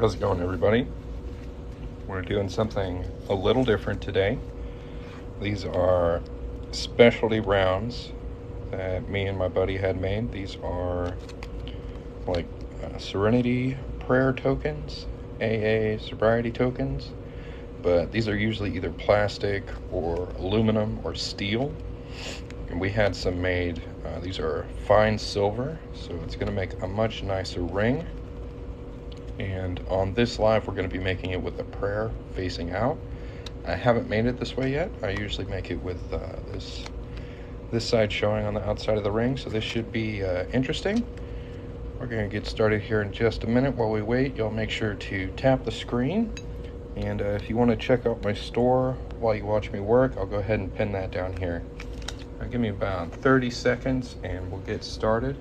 How's it going, everybody? We're doing something a little different today. These are specialty rounds that me and my buddy had made. These are like Serenity prayer tokens, AA sobriety tokens, but these are usually either plastic or aluminum or steel. And we had some made, these are fine silver, so it's going to make a much nicer ring. And on this live, we're going to be making it with a prayer facing out. I haven't made it this way yet. I usually make it with this side showing on the outside of the ring, so this should be interesting. We're going to get started here in just a minute. While we wait, y'all make sure to tap the screen. And if you want to check out my store while you watch me work, I'll go ahead and pin that down here. Now, give me about 30 seconds and we'll get started.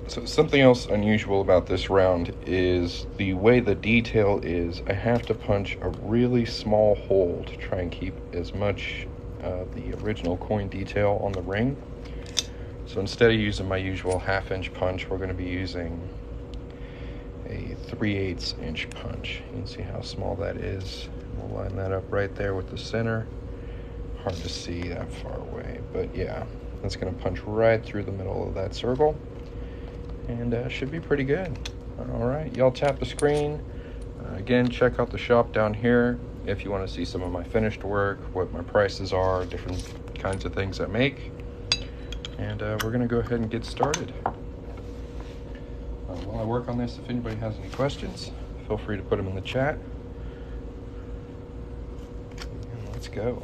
So something else unusual about this round is the way the detail is. I have to punch a really small hole to try and keep as much the original coin detail on the ring. So instead of using my usual 1/2 inch punch, we're going to be using a 3/8 inch punch. You can see how small that is. We'll line that up right there with the center. Hard to see that far away, but yeah, that's going to punch right through the middle of that circle. And should be pretty good. All right, y'all tap the screen. Again, check out the shop down here if you want to see some of my finished work, what my prices are, different kinds of things I make. And we're gonna go ahead and get started. While I work on this, if anybody has any questions, feel free to put them in the chat. And let's go.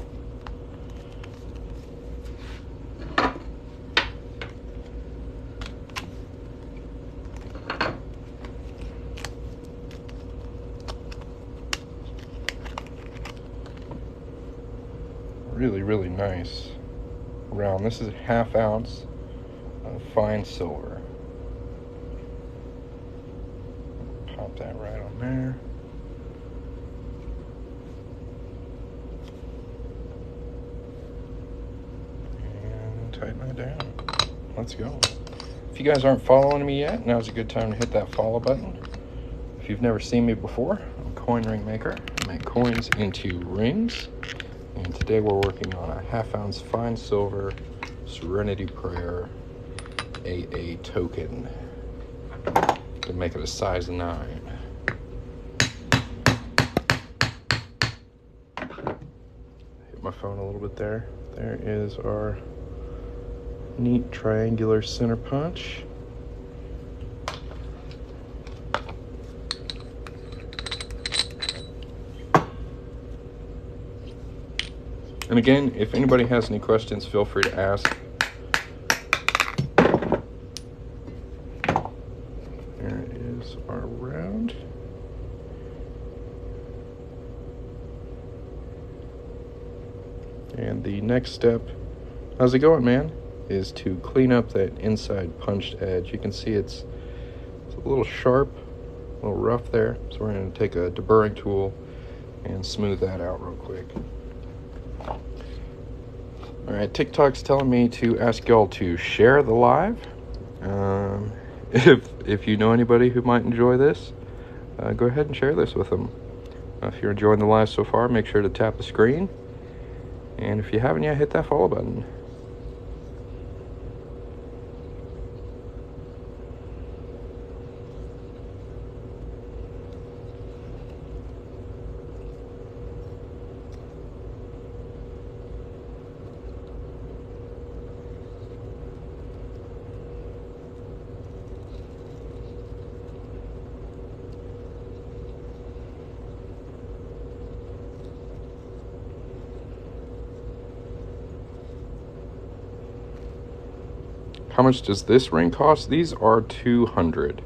Really nice round. This is 1/2 ounce of fine silver. Pop that right on there. And tighten that down. Let's go. If you guys aren't following me yet, now's a good time to hit that follow button. If you've never seen me before, I'm a coin ring maker. I make coins into rings. And today we're working on a 1/2 ounce fine silver Serenity Prayer AA token. To make it a size 9. Hit my phone a little bit there. There is our neat triangular center punch. And again, if anybody has any questions, feel free to ask. There is our round. And the next step, how's it going, man, is to clean up that inside punched edge. You can see it's a little sharp, a little rough there. So we're going to take a deburring tool and smooth that out real quick. All right, TikTok's telling me to ask y'all to share the live. If you know anybody who might enjoy this, go ahead and share this with them. If you're enjoying the live so far, make sure to tap the screen. And if you haven't yet, hit that follow button. How much does this ring cost? These are $200.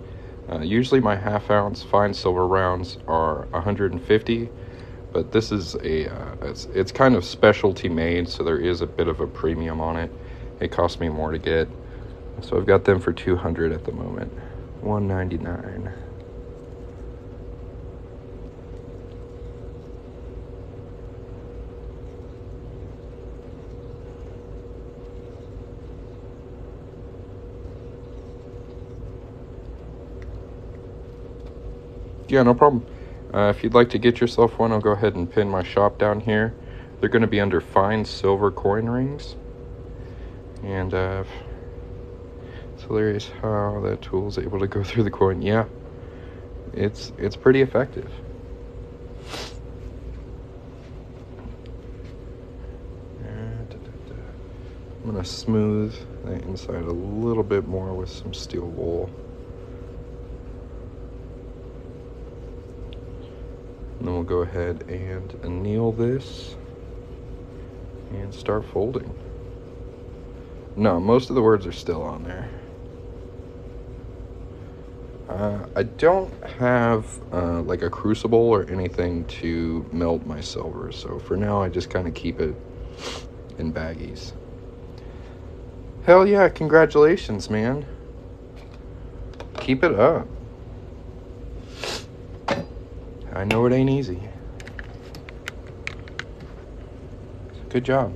Usually my 1/2 ounce fine silver rounds are $150, but this is it's kind of specialty made, so there is a bit of a premium on it. It cost me more to get, so I've got them for $200 at the moment. $1.99. Yeah, no problem. If you'd like to get yourself one, I'll go ahead and pin my shop down here. They're going to be under fine silver coin rings. And it's hilarious how that tool is able to go through the coin. Yeah, it's pretty effective. I'm going to smooth the inside a little bit more with some steel wool. And then we'll go ahead and anneal this and start folding. No, most of the words are still on there. I don't have like a crucible or anything to melt my silver, so for now I just kind of keep it in baggies. Hell yeah, congratulations, man. Keep it up. I know it ain't easy. Good job.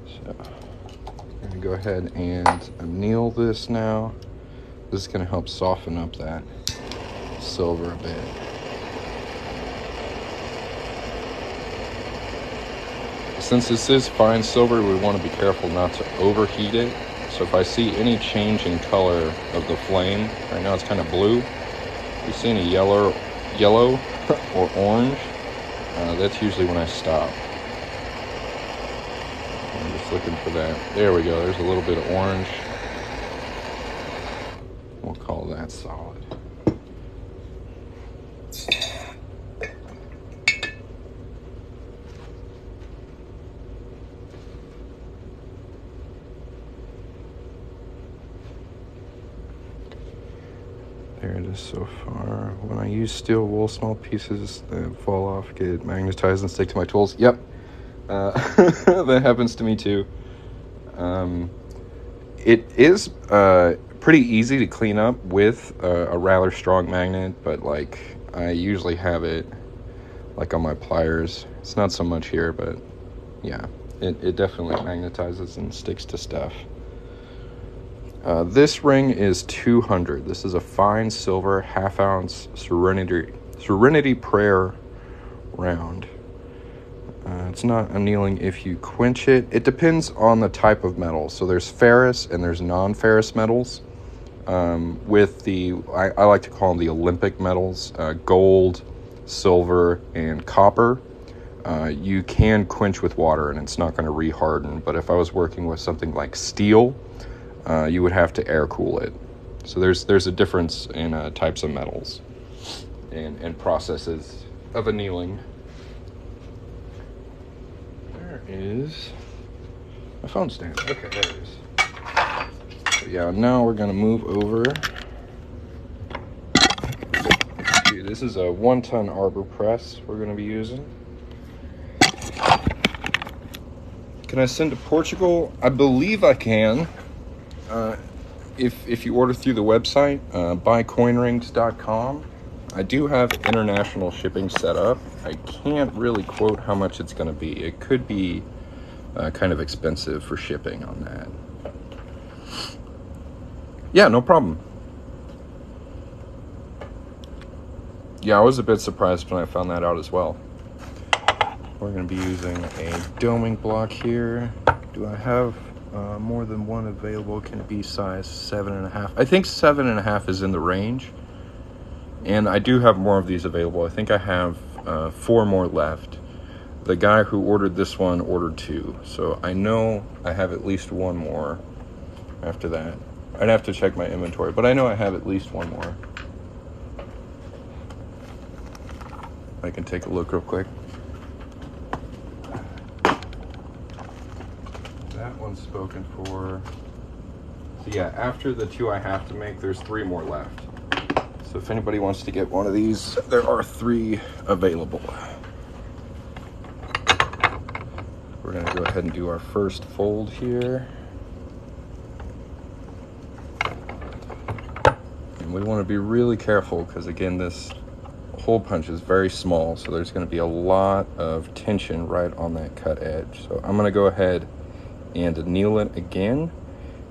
So, I'm going to go ahead and anneal this now. This is going to help soften up that silver a bit. Since this is fine silver, we want to be careful not to overheat it. So if I see any change in color of the flame, right now it's kind of blue. If you see any yellow or orange, that's usually when I stop. I'm just looking for that. There we go. There's a little bit of orange. We'll call that solid. There it is so far. When I use steel wool, small pieces that fall off get magnetized and stick to my tools. Yep. That happens to me too. It is pretty easy to clean up with a rather strong magnet, but like I usually have it like on my pliers. It's not so much here, but yeah, it definitely magnetizes and sticks to stuff. This ring is 200. This is a fine silver half-ounce Serenity Prayer round. It's not annealing if you quench it. It depends on the type of metal. So there's ferrous and there's non-ferrous metals. With the, I like to call them the Olympic metals, gold, silver, and copper. You can quench with water and it's not going to re-harden. But if I was working with something like steel, you would have to air cool it. So there's a difference in types of metals and processes of annealing. There is my phone stand. Okay, there it is. So yeah, now we're gonna move over. This is a 1-ton arbor press we're gonna be using. Can I send to Portugal? I believe I can. If you order through the website, buycoinrings.com, I do have international shipping set up. I can't really quote how much it's going to be. It could be kind of expensive for shipping on that. Yeah, no problem. Yeah, I was a bit surprised when I found that out as well. We're going to be using a doming block here. Do I have more than one available? Can it be size 7.5? I think 7.5 is in the range. And I do have more of these available. I think I have 4 more left. The guy who ordered this one ordered 2. So I know I have at least 1 more after that. I'd have to check my inventory, but I know I have at least 1 more. I can take a look real quick. That one's spoken for. So yeah, after the 2 I have to make, there's 3 more left. So if anybody wants to get one of these, there are 3 available. We're gonna go ahead and do our first fold here. And we want to be really careful because, again, this hole punch is very small, so there's going to be a lot of tension right on that cut edge. So I'm going to go ahead and anneal it again,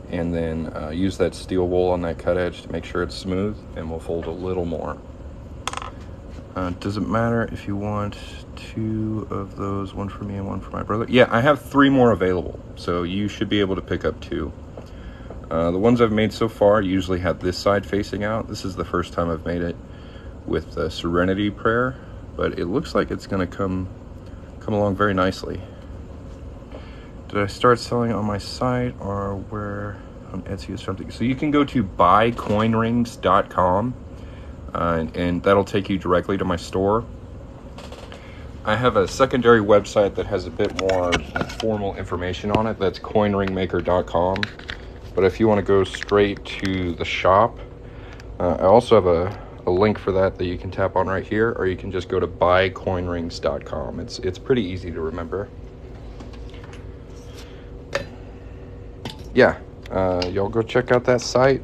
and then use that steel wool on that cut edge to make sure it's smooth, and we'll fold a little more. Does it matter if you want 2 of those, one for me and one for my brother? Yeah, I have 3 more available, so you should be able to pick up 2. The ones I've made so far usually have this side facing out. This is the first time I've made it with the Serenity Prayer, but it looks like it's going to come along very nicely. Did I start selling on my site or where on Etsy or something? So you can go to buycoinrings.com. And that'll take you directly to my store. I have a secondary website that has a bit more formal information on it. That's coinringmaker.com. But if you want to go straight to the shop, I also have a link for that you can tap on right here, or you can just go to buycoinrings.com. It's pretty easy to remember. Yeah, y'all go check out that site.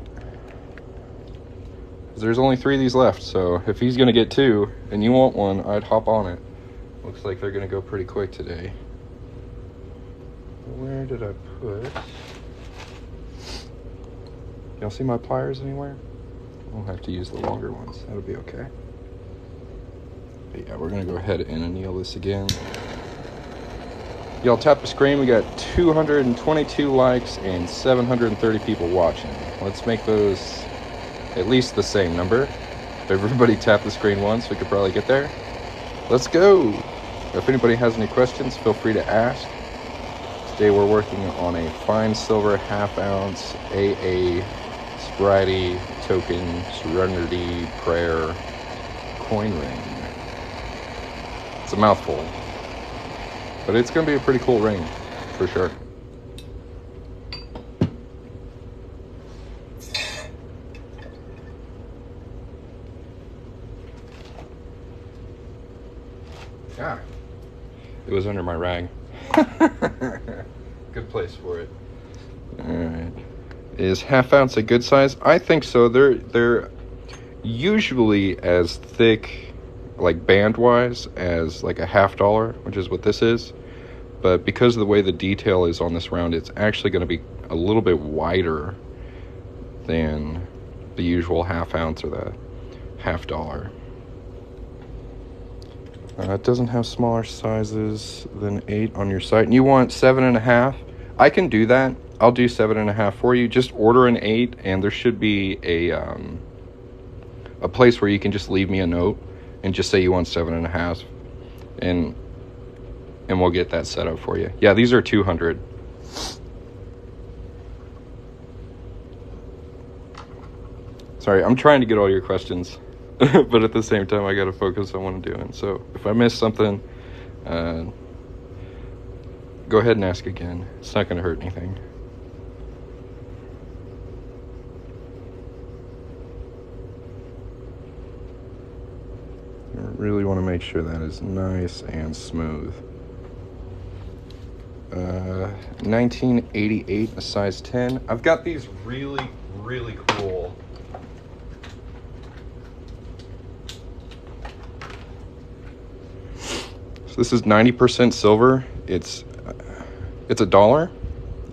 There's only 3 of these left, so if he's gonna get 2 and you want one, I'd hop on it. Looks like they're gonna go pretty quick today. Where did I put? Y'all see my pliers anywhere? I'll have to use the longer ones. That'll be okay. But yeah, we're gonna go ahead and anneal this again. Y'all tap the screen. We got 222 likes and 730 people watching. Let's make those at least the same number. If everybody tapped the screen once, we could probably get there. Let's go. If anybody has any questions, feel free to ask. Today we're working on a fine silver half-ounce AA sobriety token Serenity Prayer coin ring. It's a mouthful, but it's going to be a pretty cool ring for sure. Yeah, it was under my rag. Good place for it. All right. Is half ounce a good size? I think so. They're usually as thick, like band-wise, as like a $50, which is what this is. But because of the way the detail is on this round, it's actually going to be a little bit wider than the usual half ounce or the $50. It doesn't have smaller sizes than 8 on your site. And you want 7.5? I can do that. I'll do 7.5 for you. Just order an 8, and there should be a place where you can just leave me a note and just say you want 7.5, and we'll get that set up for you. Yeah, these are 200. Sorry, I'm trying to get all your questions. But at the same time, I got to focus on what I'm doing. So if I miss something, go ahead and ask again. It's not going to hurt anything. I really want to make sure that is nice and smooth. 1988, a size 10. I've got these really, really cool. This is 90% silver. It's $1.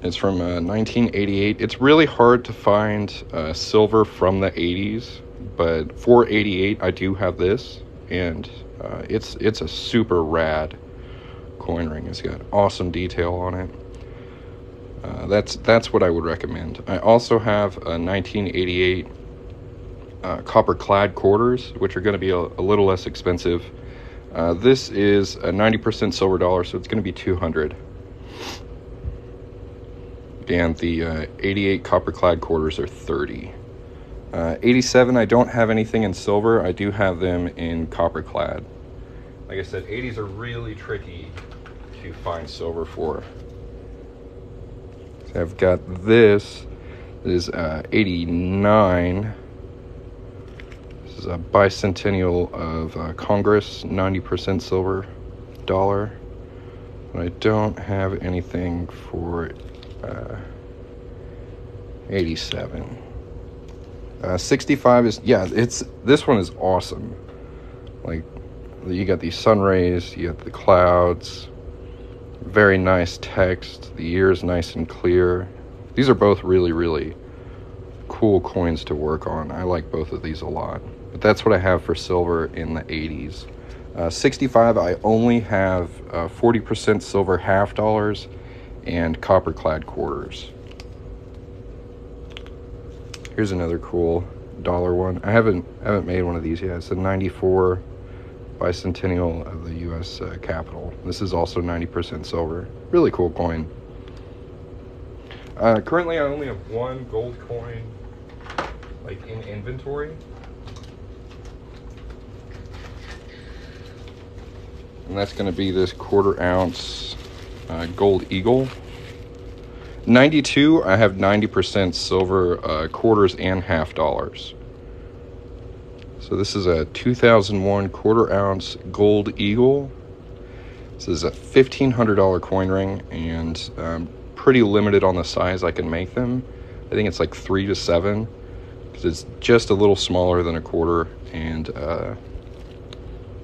It's from 1988. It's really hard to find silver from the 80s, but for 88, I do have this, and it's a super rad coin ring. It's got awesome detail on it. That's what I would recommend. I also have a 1988 copper clad quarters, which are going to be a little less expensive. This is a 90% silver dollar, so it's going to be 200. And the 88 copper clad quarters are 30. 87, I don't have anything in silver. I do have them in copper clad. Like I said, 80s are really tricky to find silver for. So I've got this. This is 89. This is a bicentennial of Congress, 90% silver dollar. But I don't have anything for 87. 65 is, yeah, this one is awesome. Like, you got these sun rays, you got the clouds, very nice text, the ear is nice and clear. These are both really, really cool coins to work on. I like both of these a lot. But that's what I have for silver in the 80s. 65, I only have 40% silver half dollars and copper clad quarters. Here's another cool dollar one. I haven't made one of these yet. It's a 94 bicentennial of the U.S. Capitol. This is also 90% silver. Really cool coin. Currently, I only have one gold coin, like, in inventory. And that's going to be this 1/4 ounce gold eagle. 92, I have 90% silver quarters and half dollars. So this is a 2001 1/4 ounce gold eagle. This is a $1,500 coin ring, and pretty limited on the size I can make them. I think it's like 3 to 7, because it's just a little smaller than a quarter. And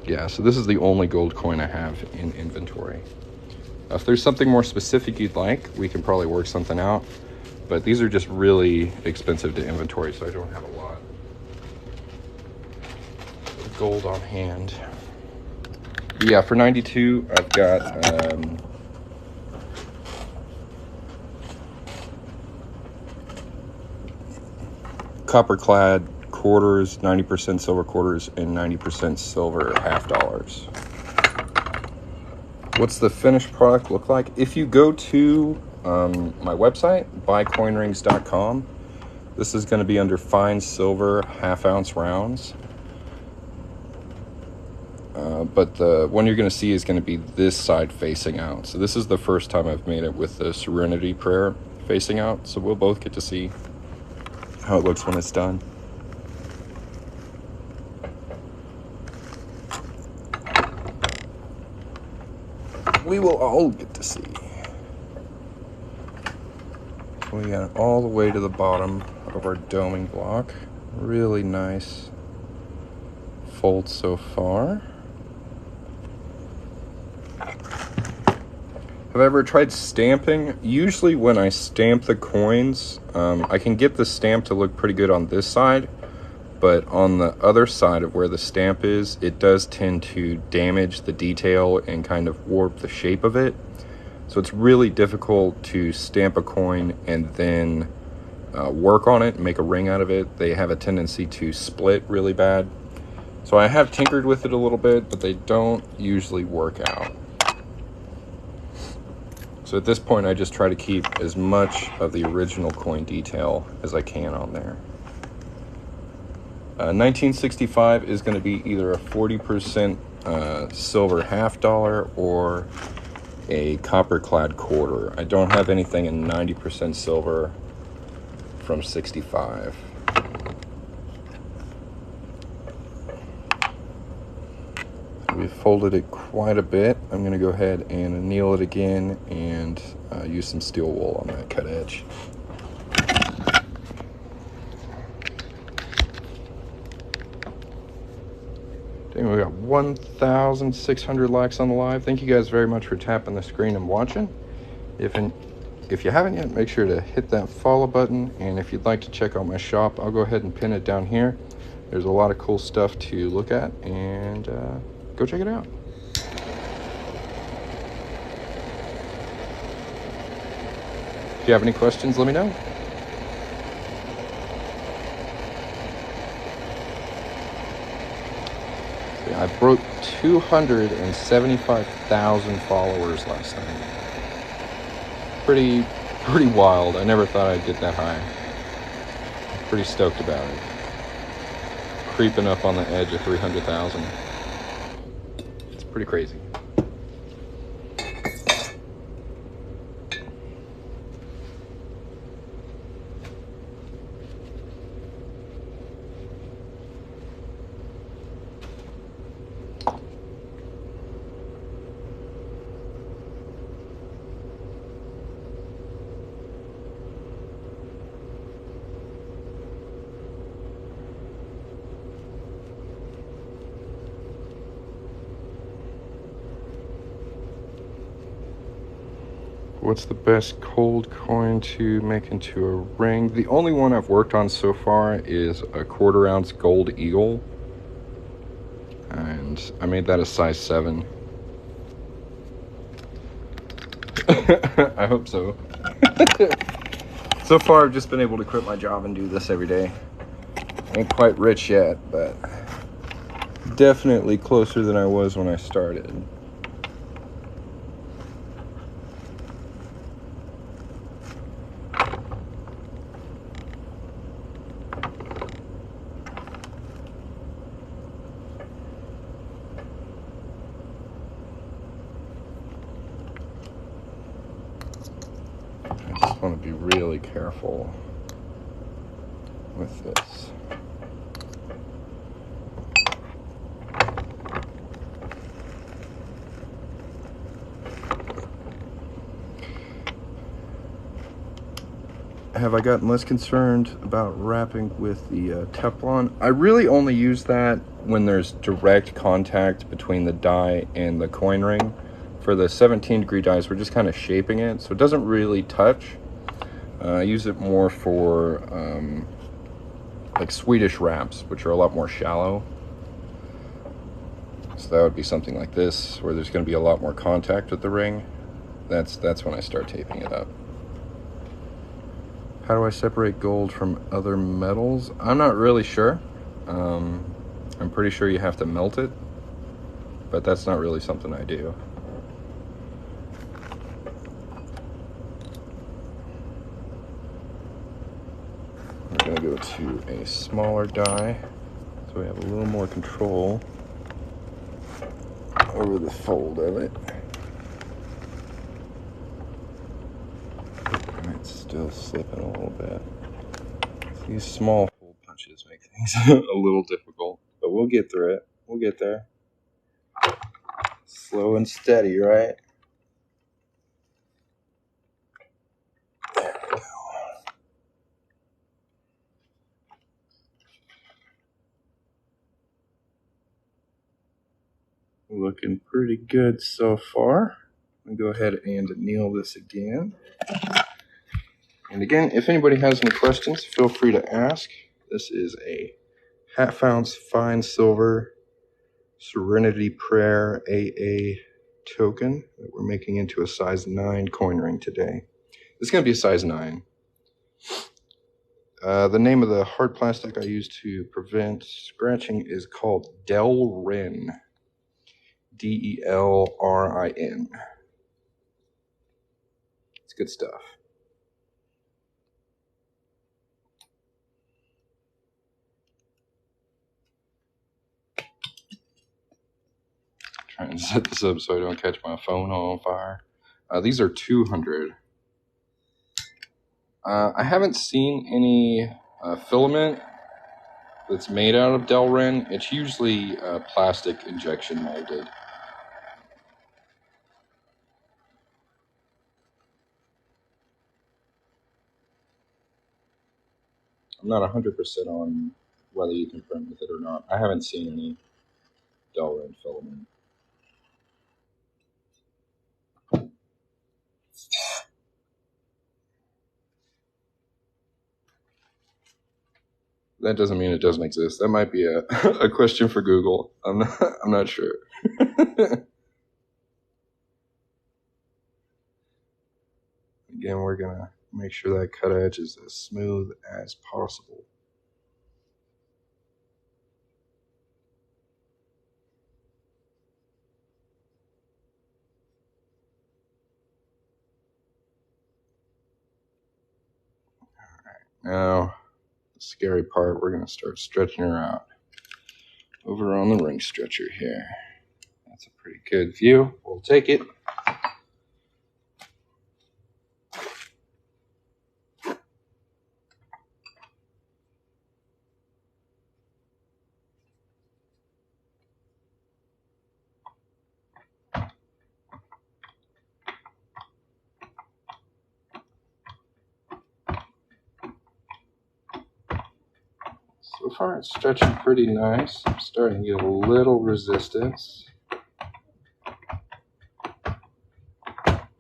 yeah, so this is the only gold coin I have in inventory. If there's something more specific you'd like, we can probably work something out. But these are just really expensive to inventory, so I don't have a lot of gold on hand. Yeah, for 92, I've got copper clad quarters, 90% silver quarters, and 90% silver half dollars. What's the finished product look like? If you go to my website, buycoinrings.com, this is going to be under fine silver half ounce rounds. But the one you're going to see is going to be this side facing out. So this is the first time I've made it with the Serenity Prayer facing out. So we'll both get to see how it looks when it's done. We will all get to see. We got all the way to the bottom of our doming block. Really nice fold so far. Have I ever tried stamping? Usually when I stamp the coins, I can get the stamp to look pretty good on this side, but on the other side of where the stamp is, it does tend to damage the detail and kind of warp the shape of it. So it's really difficult to stamp a coin and then work on it and make a ring out of it. They have a tendency to split really bad. So I have tinkered with it a little bit, but they don't usually work out. So at this point, I just try to keep as much of the original coin detail as I can on there. 1965 is going to be either a 40% silver half dollar or a copper clad quarter. I don't have anything in 90% silver from 65. We've folded it quite a bit. I'm going to go ahead and anneal it again and use some steel wool on that cut edge. Dang, we got 1,600 likes on the live. Thank you guys very much for tapping the screen and watching. If you haven't yet, make sure to hit that follow button. And if you'd like to check out my shop, I'll go ahead and pin it down here. There's a lot of cool stuff to look at, and go check it out. If you have any questions, let me know. I broke 275,000 followers last night. Pretty wild. I never thought I'd get that high. Pretty stoked about it. Creeping up on the edge of 300,000. It's pretty crazy. what's the best cold coin to make into a ring? The only one I've worked on so far is a 1/4 ounce gold eagle. And I made that a size 7. I hope so. So far, I've just been able to quit my job and do this every day. Ain't quite rich yet, but definitely closer than I was when I started. I just want to be really careful with this. Have I gotten less concerned about wrapping with the Teflon? I really only use that when there's direct contact between the die and the coin ring. For the 17-degree dies, we're just kind of shaping it, so it doesn't really touch. I use it more for like Swedish wraps, which are a lot more shallow. So that would be something like this, where there's going to be a lot more contact with the ring. That's when I start taping it up. How do I separate gold from other metals? I'm not really sure. I'm pretty sure you have to melt it, but that's not really something I do. We're gonna go to a smaller die, so we have a little more control over the fold of it. It's still slipping a little bit. These small hole punches make things a little difficult, but we'll get through it. We'll get there. Slow and steady, right? There we go. Looking pretty good so far. I'm gonna go ahead and anneal this again. And again, if anybody has any questions, feel free to ask. This is a 1/2 ounce fine silver Serenity Prayer AA token that we're making into a size 9 coin ring today. It's going to be a size 9. The name of the hard plastic I use to prevent scratching is called Delrin. Delrin. It's good stuff. Trying to set this up so I don't catch my phone on fire. These are 200. I haven't seen any filament that's made out of Delrin. It's usually plastic injection molded. I'm not 100% on whether you can print with it or not. I haven't seen any Delrin filament. That doesn't mean it doesn't exist. That might be a, a question for Google. I'm not sure. Again, we're gonna make sure that cut edge is as smooth as possible. Now, the scary part, we're gonna start stretching her out. Over on the ring stretcher here. That's a pretty good view. We'll take it. So far it's stretching pretty nice. I'm starting to get a little resistance.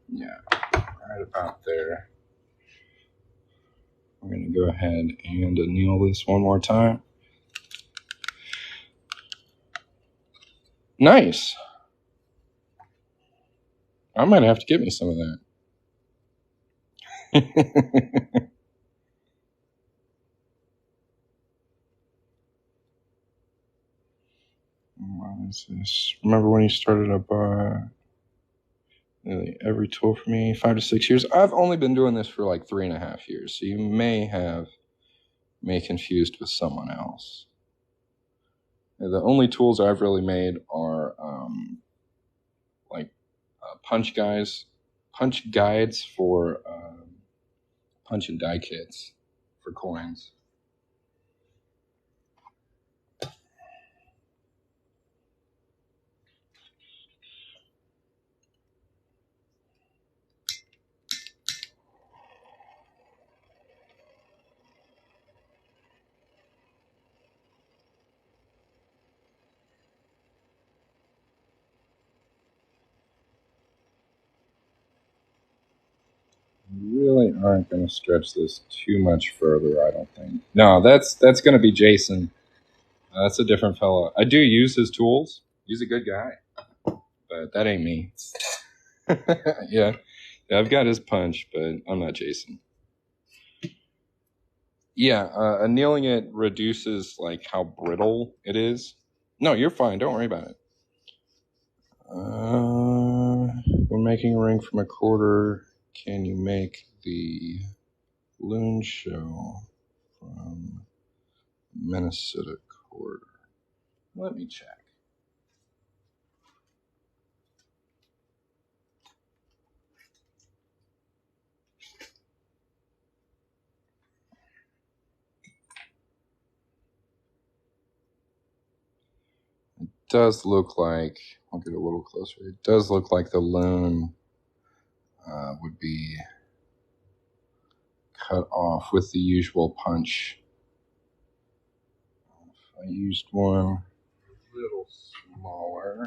Yeah, right We're going to go ahead and anneal this one more time. Nice. I might have to get me some of that. What is this? Remember when you started up nearly every tool for me? 5 to 6 years. I've only been doing this for like 3.5 years, so you may have me confused with someone else. The only tools I've really made are like punch guides for punch and die kits for coins. Really aren't going to stretch this too much further, I don't think. No, that's going to be Jason. That's a different fellow. I do use his tools. He's a good guy, but that ain't me. Yeah, I've got his punch, but I'm not Jason. Yeah, annealing it reduces like how brittle it is. No, you're fine. Don't worry about it. When making a ring from a quarter, can you make the loon show from Minnesota quarter? Let me check. It does look like, I'll get a little closer. It does look like the loon would be cut off with the usual punch. If I used one a little smaller.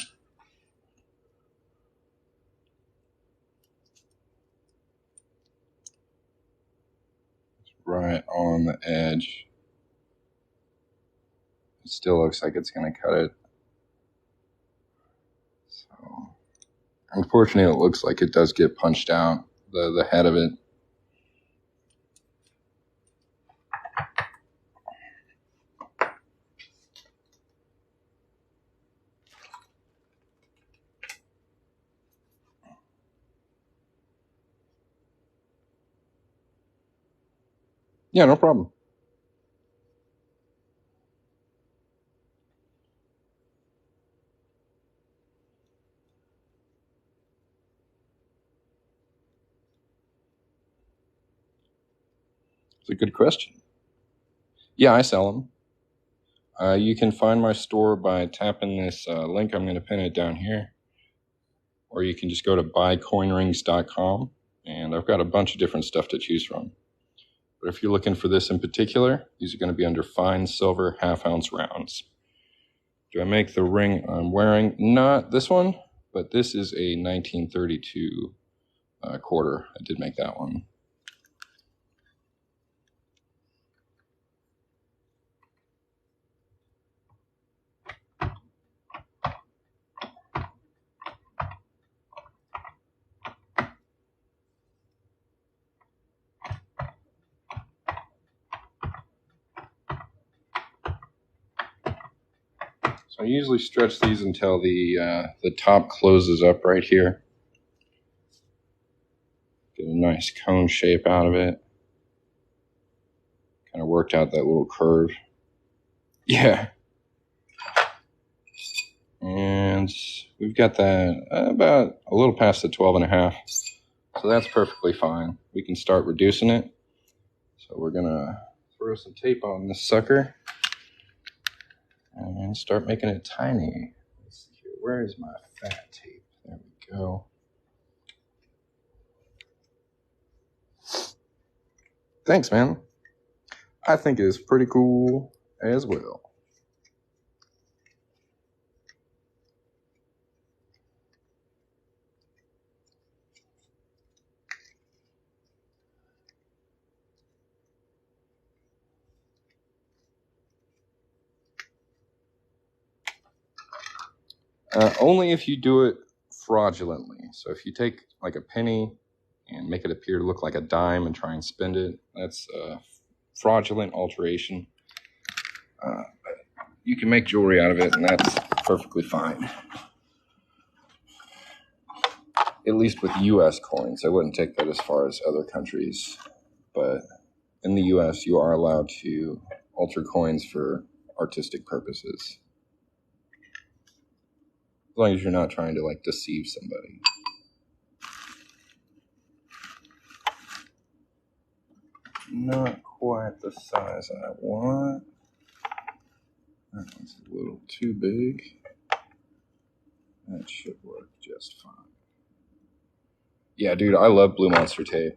Right on the edge. It still looks like it's going to cut it. So, unfortunately, it looks like it does get punched out, the head of it. Yeah, no problem. It's a good question. Yeah, I sell them. You can find my store by tapping this link. I'm going to pin it down here. Or you can just go to buycoinrings.com, and I've got a bunch of different stuff to choose from. But if you're looking for this in particular, these are going to be under fine silver half-ounce rounds. Do I make the ring I'm wearing? Not this one, but this is a 1932 quarter. I did make that one. So I usually stretch these until the top closes up right here. Get a nice cone shape out of it. Kind of worked out that little curve. Yeah. And we've got that about a little past the 12.5. So that's perfectly fine. We can start reducing it. So we're going to throw some tape on this sucker and start making it tiny. Let's see here. Where is my fat tape? There we go. Thanks, man. I think it is pretty cool as well. Only if you do it fraudulently. So if you take like a penny and make it appear to look like a dime and try and spend it, that's fraudulent alteration. You can make jewelry out of it, and that's perfectly fine. At least with U.S. coins. I wouldn't take that as far as other countries. But in the U.S., you are allowed to alter coins for artistic purposes. As long as you're not trying to, like, deceive somebody. Not quite the size I want. That one's a little too big. That should work just fine. Yeah, dude, I love Blue Monster tape.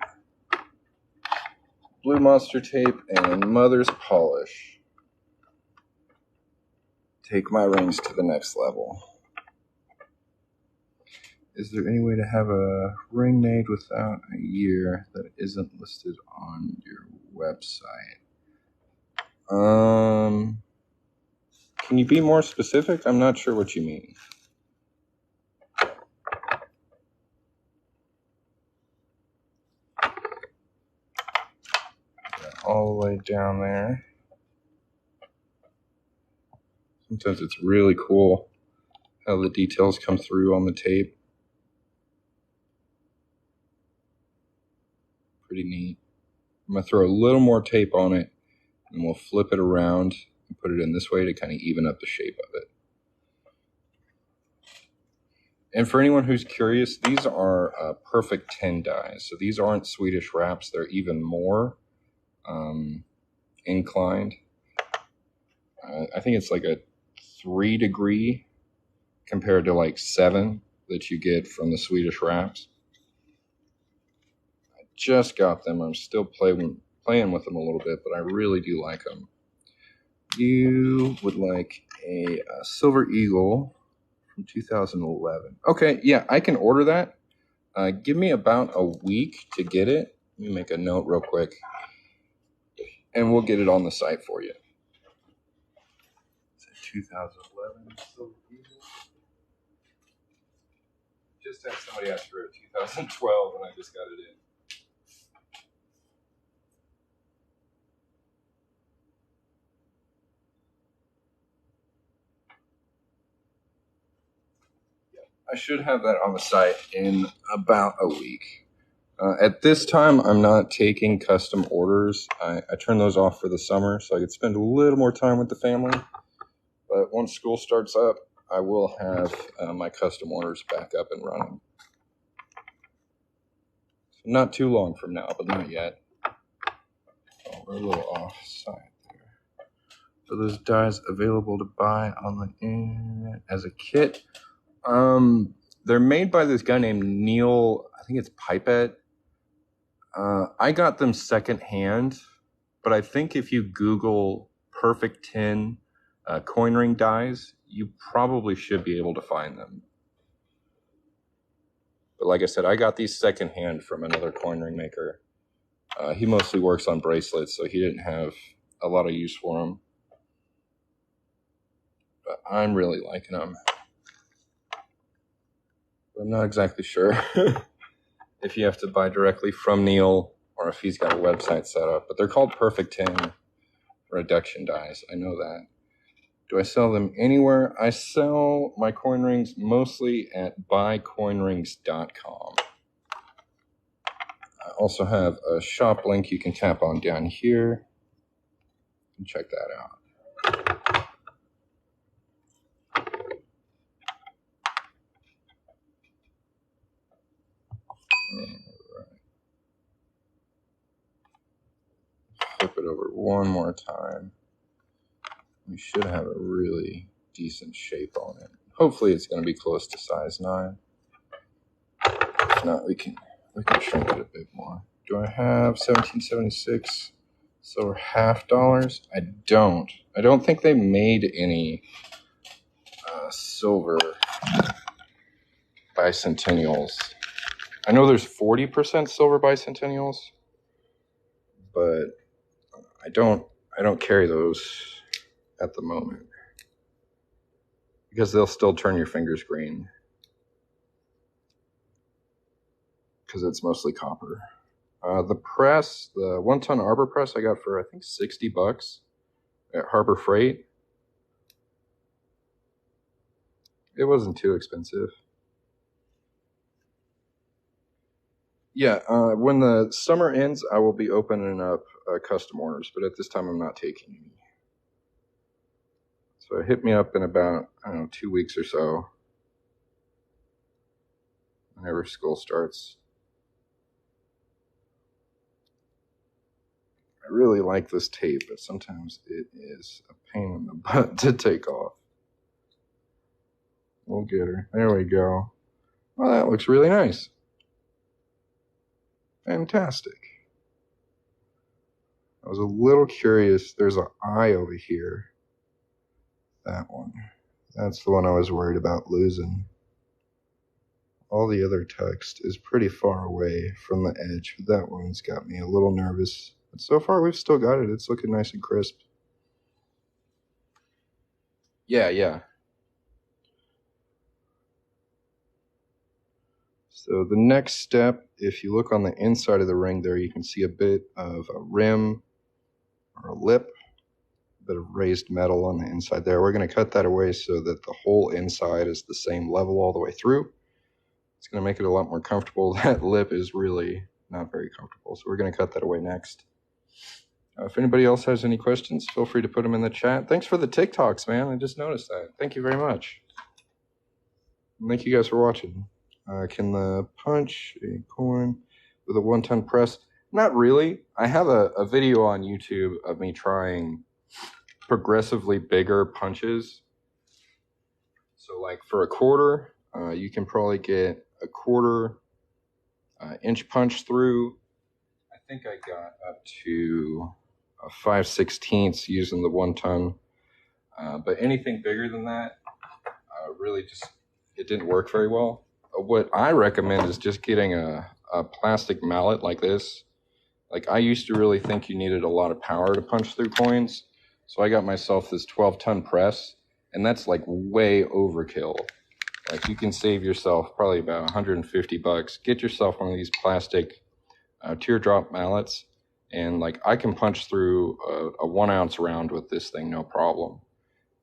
Blue Monster tape and Mother's polish take my rings to the next level. Is there any way to have a ring made without a year that isn't listed on your website? Can you be more specific? I'm not sure what you mean. All the way down there. Sometimes it's really cool how the details come through on the tape. Pretty neat. I'm going to throw a little more tape on it, and we'll flip it around and put it in this way to kind of even up the shape of it. And for anyone who's curious, these are perfect 10 dies. So these aren't Swedish wraps. They're even more inclined. I think it's like a 3 degree compared to like 7 that you get from the Swedish wraps. I just got them. I'm still playing with them a little bit, but I really do like them. You would like a Silver Eagle from 2011. Okay, yeah, I can order that. Give me about a week to get it. Let me make a note real quick, and we'll get it on the site for you. It's a 2011 Silver Eagle. Just had somebody ask for a 2012, and I just got it in. I should have that on the site in about a week. At this time, I'm not taking custom orders. I turn those off for the summer so I could spend a little more time with the family. But once school starts up, I will have my custom orders back up and running. So not too long from now, but not yet. Oh, we're a little off-site there. So those dies available to buy on the internet as a kit. They're made by this guy named Neil, I think it's Pipette. I got them secondhand, but I think if you Google Perfect 10 coin ring dies, you probably should be able to find them. But like I said, I got these secondhand from another coin ring maker. He mostly works on bracelets, so he didn't have a lot of use for them. But I'm really liking them. But I'm not exactly sure if you have to buy directly from Neil or if he's got a website set up. But they're called Perfect 10 reduction dies. I know that. Do I sell them anywhere? I sell my coin rings mostly at buycoinrings.com. I also have a shop link you can tap on down here and check that out. Alright. Flip it over one more time. We should have a really decent shape on it. Hopefully it's going to be close to size 9. If not, we can shrink it a bit more. Do I have 1776 silver half dollars? I don't. I don't think they made any silver bicentennials. I know there's 40% silver bicentennials, but I don't carry those at the moment. because they'll still turn your fingers green because it's mostly copper. The press, the 1-ton arbor press, I got for I think $60 at Harbor Freight. It wasn't too expensive. Yeah, when the summer ends, I will be opening up custom orders, but at this time I'm not taking any. So hit me up in about, I don't know, 2 weeks or so, whenever school starts. I really like this tape, but sometimes it is a pain in the butt to take off. We'll get her. There we go. Well, that looks really nice. Fantastic. I was a little curious. There's an eye over here. That one. That's the one I was worried about losing. All the other text is pretty far away from the edge, but that one's got me a little nervous. But so far, we've still got it. It's looking nice and crisp. Yeah. So the next step, if you look on the inside of the ring there, you can see a bit of a rim or a lip, a bit of raised metal on the inside there. We're going to cut that away so that the whole inside is the same level all the way through. It's going to make it a lot more comfortable. That lip is really not very comfortable, so we're going to cut that away next. If anybody else has any questions, feel free to put them in the chat. Thanks for the TikToks, man. I just noticed that. Thank you very much. And thank you guys for watching. Can the punch a coin with a 1-ton press? Not really. I have a video on YouTube of me trying progressively bigger punches. So like for a quarter, you can probably get a 1/4 inch punch through. I think I got up to 5/16 using the 1-ton. But anything bigger than that, really just, it didn't work very well. What I recommend is just getting a plastic mallet like this. Like I used to really think you needed a lot of power to punch through coins. So I got myself this 12-ton press, and that's like way overkill. Like you can save yourself probably about $150. Get yourself one of these plastic teardrop mallets, and like I can punch through a 1-ounce round with this thing, no problem.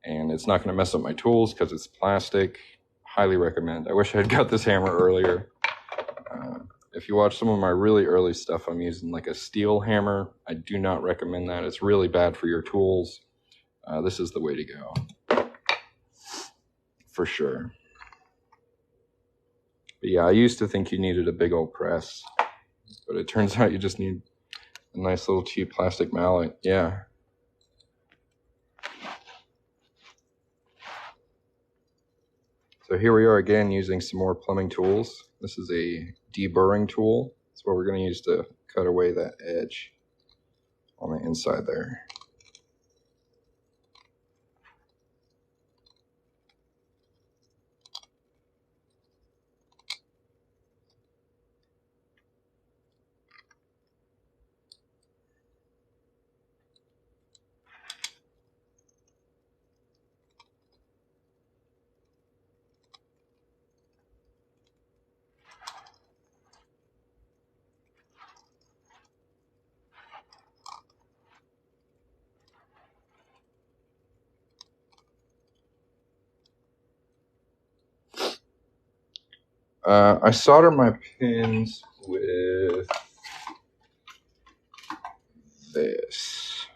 And it's not gonna mess up my tools because it's plastic. Highly recommend. I wish I had got this hammer earlier. If you watch some of my really early stuff, I'm using like a steel hammer. I do not recommend that. It's really bad for your tools. This is the way to go. For sure. But yeah, I used to think you needed a big old press, but it turns out you just need a nice little cheap plastic mallet. Yeah. So here we are again using some more plumbing tools. This is a deburring tool. That's what we're going to use to cut away that edge on the inside there. I solder my pins with this.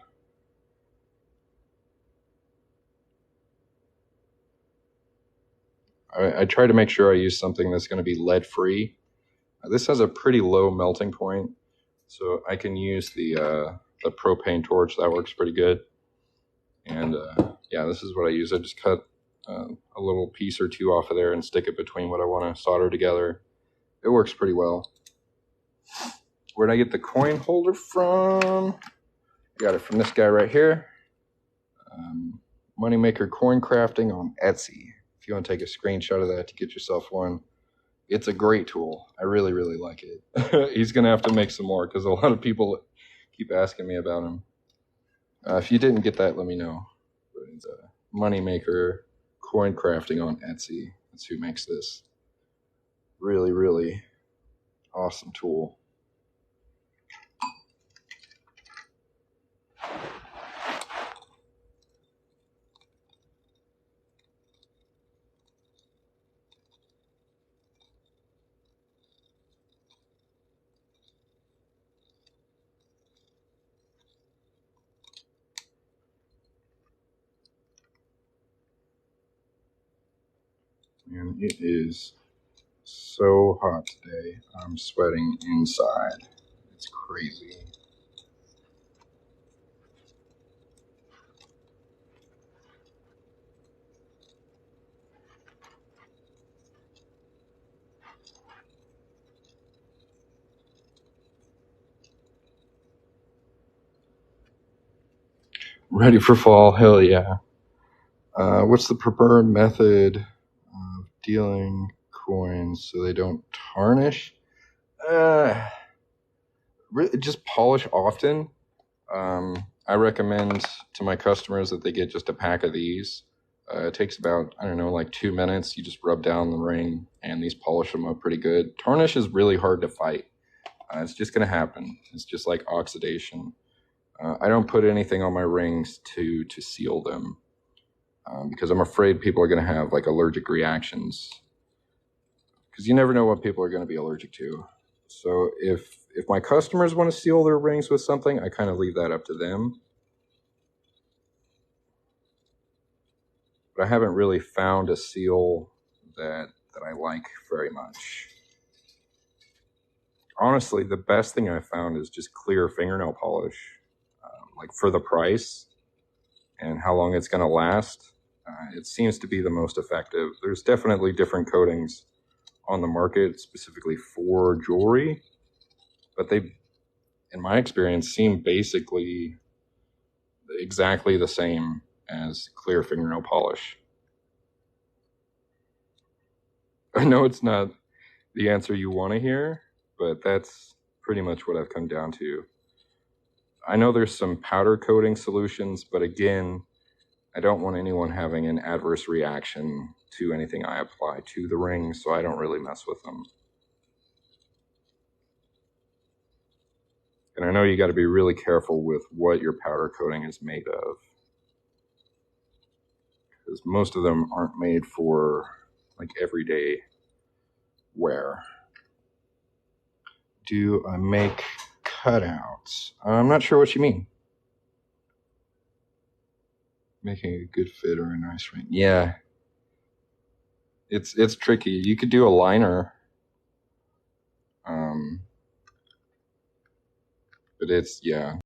I try to make sure I use something that's going to be lead free. This has a pretty low melting point, so I can use the propane torch. That works pretty good. And yeah, this is what I use. I just cut a little piece or two off of there and stick it between what I want to solder together. It works pretty well. Where'd I get the coin holder from? I got it from this guy right here. Moneymaker Coin Crafting on Etsy. If you want to take a screenshot of that to get yourself one, it's a great tool. I really, really like it. He's going to have to make some more because a lot of people keep asking me about him. If you didn't get that, let me know. But it's a Moneymaker coin crafting on Etsy. That's who makes this. Really, really awesome tool. And it is so hot today. I'm sweating inside. It's crazy. Ready for fall? Hell yeah. What's the preferred method of dealing coins so they don't tarnish? Just polish often. I recommend to my customers that they get just a pack of these. It takes about, I don't know, like 2 minutes. You just rub down the ring and these polish them up pretty good. Tarnish is really hard to fight. It's just going to happen. It's just like oxidation. I don't put anything on my rings to seal them because I'm afraid people are going to have like allergic reactions, because you never know what people are going to be allergic to. So if my customers want to seal their rings with something, I kind of leave that up to them. But I haven't really found a seal that I like very much. Honestly, the best thing I've found is just clear fingernail polish. Like for the price and how long it's going to last, it seems to be the most effective. There's definitely different coatings on the market specifically for jewelry, but they, in my experience, seem basically exactly the same as clear fingernail polish. I know it's not the answer you want to hear, but that's pretty much what I've come down to. I know there's some powder coating solutions, but again, I don't want anyone having an adverse reaction to anything I apply to the ring, so I don't really mess with them. And I know you got to be really careful with what your powder coating is made of, because most of them aren't made for like everyday wear. Do I make cutouts? I'm not sure what you mean. Making a good fit or a nice ring. Yeah. It's tricky. You could do a liner. But it's, yeah.